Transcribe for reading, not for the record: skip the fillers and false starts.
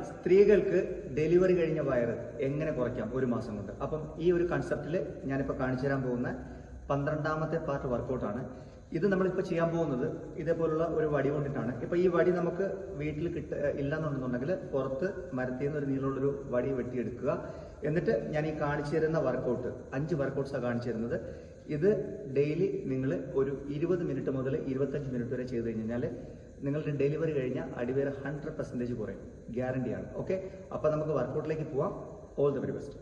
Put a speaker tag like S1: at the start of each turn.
S1: സ്ത്രീകൾക്ക് ഡെലിവറി കഴിഞ്ഞ വയറ് എങ്ങനെ കുറയ്ക്കാം ഒരു മാസം കൊണ്ട്. അപ്പം ഈ ഒരു കൺസെപ്റ്റിൽ ഞാനിപ്പോൾ കാണിച്ചു തരാൻ പോകുന്ന 12ാമത്തെ പാർട്ട് വർക്കൗട്ടാണ്. ഇത് നമ്മളിപ്പോൾ ചെയ്യാൻ പോകുന്നത് ഇതേപോലുള്ള ഒരു വടി കൊണ്ടിട്ടാണ്. ഇപ്പോൾ ഈ വടി നമുക്ക് വീട്ടിൽ ഇല്ലെന്നുണ്ടെന്നുണ്ടെങ്കിൽ പുറത്ത് മരത്തിൽ നിന്ന് ഒരു നീളമുള്ളൊരു വടി വെട്ടിയെടുക്കുക. എന്നിട്ട് ഞാൻ ഈ കാണിച്ചു തരുന്ന വർക്കൗട്ട് 5 വർക്കൗട്ട്സാണ് കാണിച്ചു തരുന്നത്. ഇത് ഡെയിലി നിങ്ങൾ ഒരു 20 മിനിറ്റ് മുതൽ 25 മിനിറ്റ് വരെ ചെയ്ത് കഴിഞ്ഞാൽ നിങ്ങളുടെ ഡെലിവറി കഴിഞ്ഞ അടിവേറെ 100% കുറയും, ഗ്യാരണ്ടിയാണ്. ഓക്കെ, അപ്പോൾ നമുക്ക് വർക്കൗട്ടിലേക്ക് പോവാം. All the very best.